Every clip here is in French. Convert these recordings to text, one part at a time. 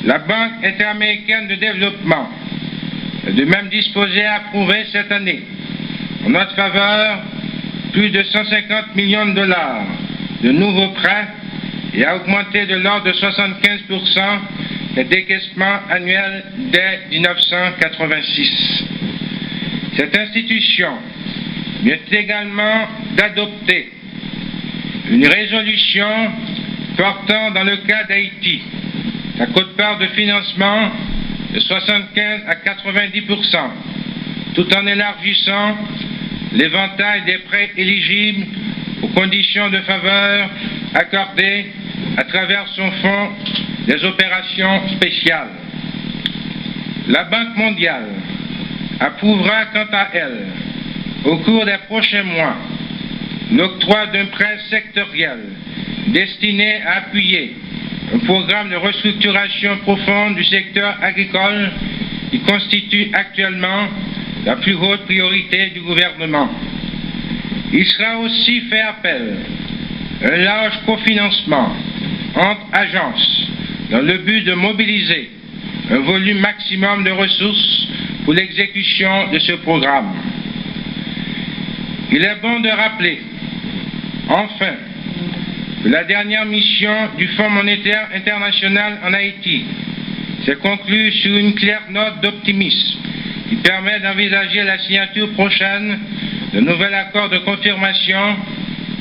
La Banque interaméricaine de développement est de même disposée à approuver cette année, en notre faveur, plus de 150 millions de dollars de nouveaux prêts et à augmenter de l'ordre de 75% les décaissements annuels dès 1986. Cette institution vient également d'adopter une résolution portant dans le cas d'Haïti sa quote-part de financement de 75 à 90%, tout en élargissant l'éventail des prêts éligibles aux conditions de faveur accordées à travers son fonds des opérations spéciales. La Banque mondiale approuvera quant à elle, au cours des prochains mois, l'octroi d'un prêt sectoriel destiné à appuyer un programme de restructuration profonde du secteur agricole qui constitue actuellement la plus haute priorité du gouvernement. Il sera aussi fait appel à un large cofinancement entre agences dans le but de mobiliser un volume maximum de ressources pour l'exécution de ce programme. Il est bon de rappeler, enfin, que la dernière mission du Fonds monétaire international en Haïti s'est conclue sur une claire note d'optimisme qui permet d'envisager la signature prochaine d'un nouvel accord de confirmation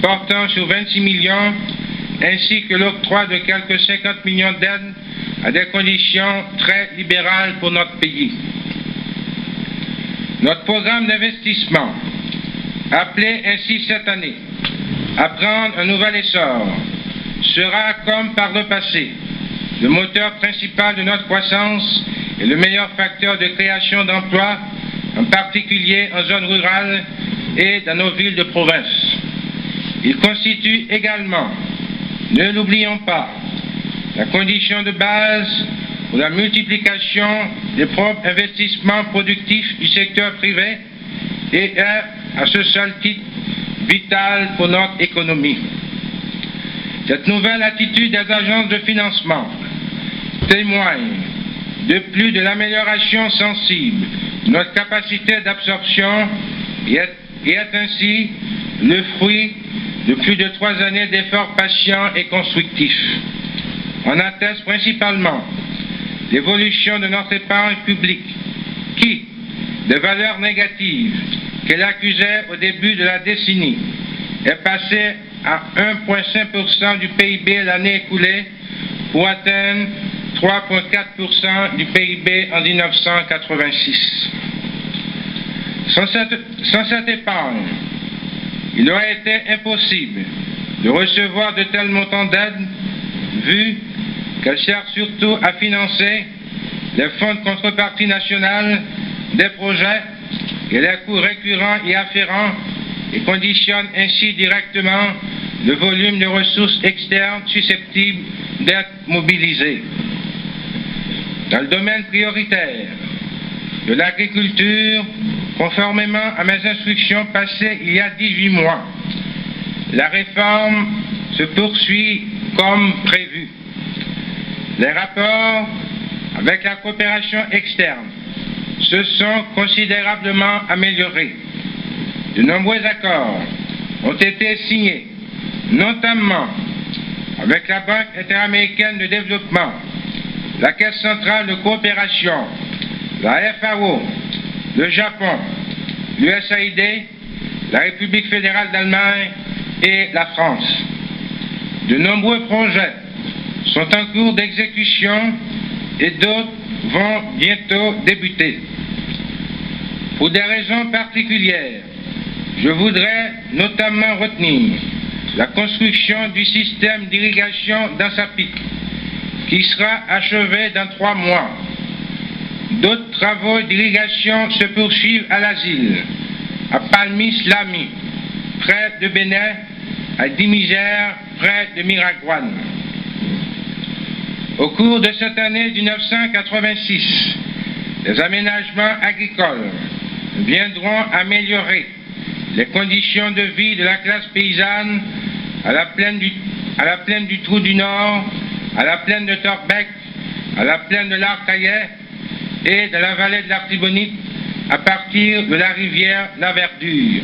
portant sur 26 millions ainsi que l'octroi de quelques 50 millions d'aides à des conditions très libérales pour notre pays. Notre programme d'investissement, appelé ainsi cette année à prendre un nouvel essor, sera, comme par le passé, le moteur principal de notre croissance et le meilleur facteur de création d'emplois, en particulier en zone rurale et dans nos villes de province. Il constitue également, ne l'oublions pas, la condition de base pour la multiplication des propres investissements productifs du secteur privé et est, à ce seul titre, vital pour notre économie. Cette nouvelle attitude des agences de financement témoigne de plus de l'amélioration sensible de notre capacité d'absorption et est ainsi le fruit de plus de 3 années d'efforts patients et constructifs. On atteste principalement l'évolution de notre épargne publique qui, de valeurs négatives qu'elle accusait au début de la décennie, est passée à 1,5% du PIB l'année écoulée pour atteindre 3,4% du PIB en 1986. Sans cette épargne, il aurait été impossible de recevoir de tels montants d'aide, vu qu'elle sert surtout à financer les fonds de contrepartie nationale des projets et les coûts récurrents et afférents et conditionne ainsi directement le volume de ressources externes susceptibles d'être mobilisées. Dans le domaine prioritaire de l'agriculture, conformément à mes instructions passées il y a 18 mois, la réforme se poursuit comme prévu. Les rapports avec la coopération externe se sont considérablement améliorés. De nombreux accords ont été signés, notamment avec la Banque interaméricaine de développement, la Caisse centrale de coopération, la FAO, le Japon, l'USAID, la République fédérale d'Allemagne et la France. De nombreux projets sont en cours d'exécution et d'autres vont bientôt débuter. Pour des raisons particulières, je voudrais notamment retenir la construction du système d'irrigation d'Ansapit, qui sera achevé dans 3 mois. D'autres travaux d'irrigation se poursuivent à l'asile, à Palmis-Lami, près de Bénin, à Dimigère, près de Miragouane. Au cours de cette année 1986, les aménagements agricoles viendront améliorer les conditions de vie de la classe paysanne à la plaine du Trou du Nord, à la plaine de Torbecque, à la plaine de l'Arcaillet et de la vallée de l'Artibonite à partir de la rivière La Verdure.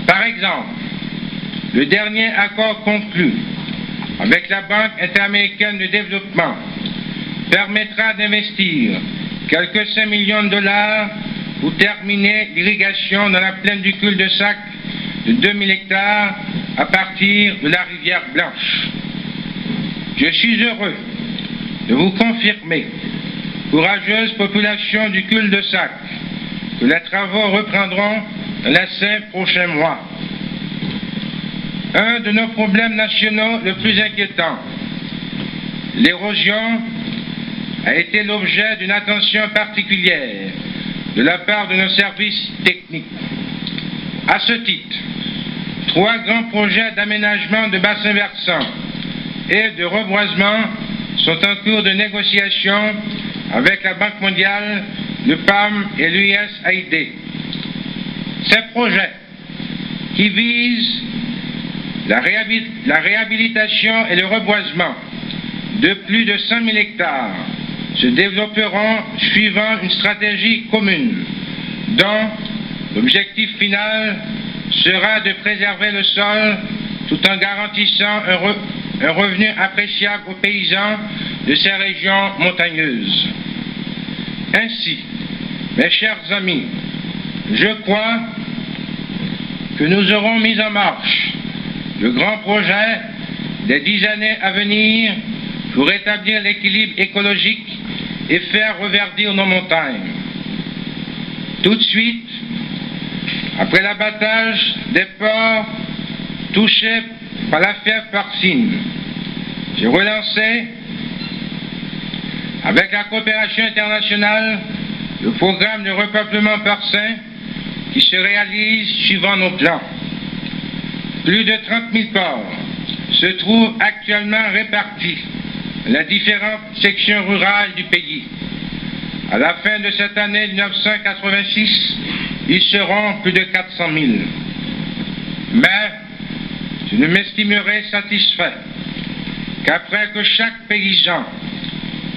Par exemple, le dernier accord conclu avec la Banque interaméricaine de développement permettra d'investir quelques 5 millions de dollars pour terminer l'irrigation dans la plaine du cul-de-sac de 2000 hectares à partir de la rivière Blanche. Je suis heureux de vous confirmer, courageuse population du cul-de-sac, que les travaux reprendront dans les 5 prochains mois. Un de nos problèmes nationaux le plus inquiétant, l'érosion, a été l'objet d'une attention particulière de la part de nos services techniques. À ce titre, 3 grands projets d'aménagement de bassins versants et de reboisement sont en cours de négociation avec la Banque mondiale, le PAM et l'USAID. Ces projets, qui visent la réhabilitation et le reboisement de plus de 100 000 hectares, se développeront suivant une stratégie commune dont l'objectif final sera de préserver le sol tout en garantissant un revenu appréciable aux paysans de ces régions montagneuses. Ainsi, mes chers amis, je crois que nous aurons mis en marche le grand projet des 10 années à venir pour rétablir l'équilibre écologique et faire reverdir nos montagnes. Tout de suite, après l'abattage des porcs touchés par la fièvre porcine, j'ai relancé, avec la coopération internationale, le programme de repeuplement porcin qui se réalise suivant nos plans. Plus de 30 000 porcs se trouvent actuellement répartis dans les différentes sections rurales du pays. À la fin de cette année 1986, ils seront plus de 400 000. Mais je ne m'estimerai satisfait qu'après que chaque paysan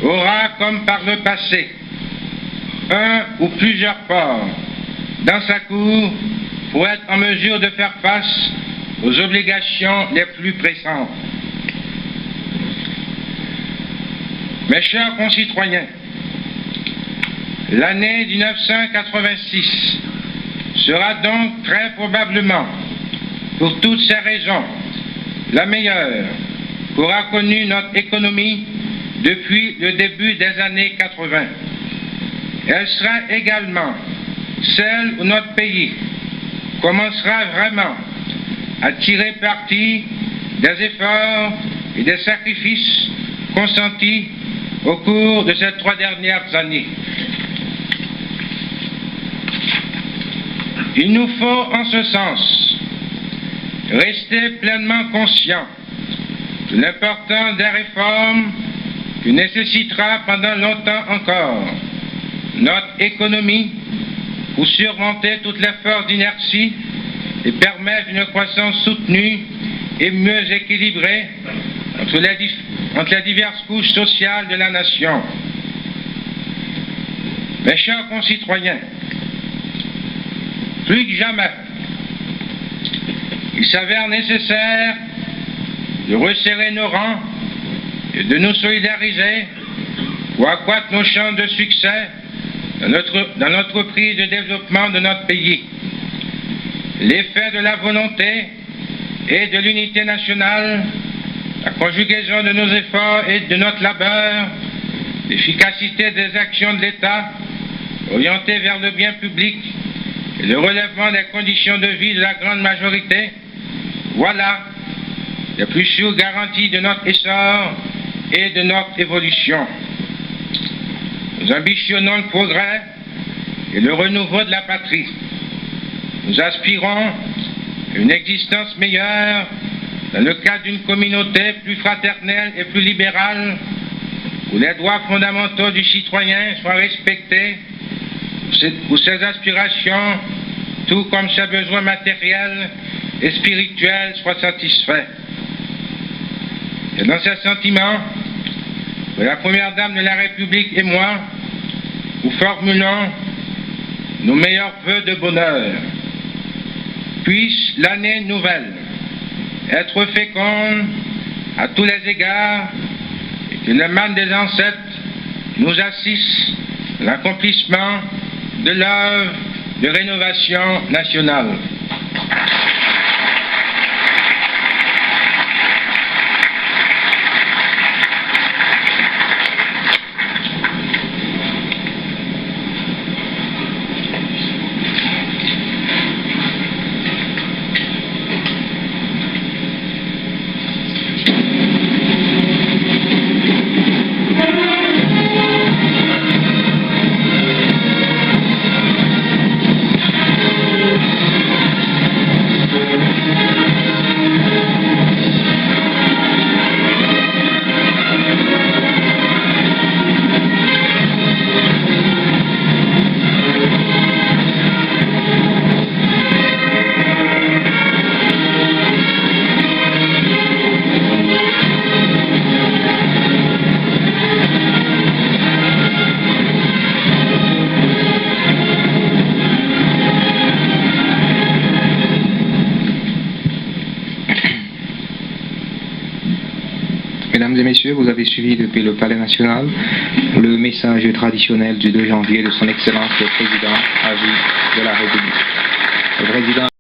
aura, comme par le passé, un ou plusieurs porcs dans sa cour pour être en mesure de faire face aux obligations les plus pressantes. Mes chers concitoyens, l'année 1986 sera donc très probablement, pour toutes ces raisons, la meilleure qu'aura connue notre économie depuis le début des années 80. Elle sera également celle où notre pays commencera vraiment à tirer parti des efforts et des sacrifices consentis au cours de ces 3 dernières années. Il nous faut, en ce sens, rester pleinement conscients de l'importance des réformes que nécessitera pendant longtemps encore notre économie pour surmonter toutes les forces d'inertie et permettre une croissance soutenue et mieux équilibrée entre les diverses couches sociales de la nation. Mes chers concitoyens, plus que jamais, il s'avère nécessaire de resserrer nos rangs et de nous solidariser pour accroître nos chances de succès dans l'entreprise de développement de notre pays. L'effet de la volonté et de l'unité nationale, la conjugaison de nos efforts et de notre labeur, l'efficacité des actions de l'État orientées vers le bien public et le relèvement des conditions de vie de la grande majorité, voilà les plus sûres garanties de notre essor et de notre évolution. Nous ambitionnons le progrès et le renouveau de la patrie. Nous aspirons à une existence meilleure dans le cadre d'une communauté plus fraternelle et plus libérale, où les droits fondamentaux du citoyen soient respectés, où ses aspirations, tout comme ses besoins matériels et spirituels, soient satisfaits. Et dans ces sentiments, la Première Dame de la République et moi vous formulons nos meilleurs vœux de bonheur. Puisse l'année nouvelle être féconde à tous les égards et que le manne des ancêtres nous assiste à l'accomplissement de l'œuvre de rénovation nationale. Mesdames et messieurs, vous avez suivi depuis le Palais national le message traditionnel du 2 janvier de son Excellence le Président à vie de la République. Le président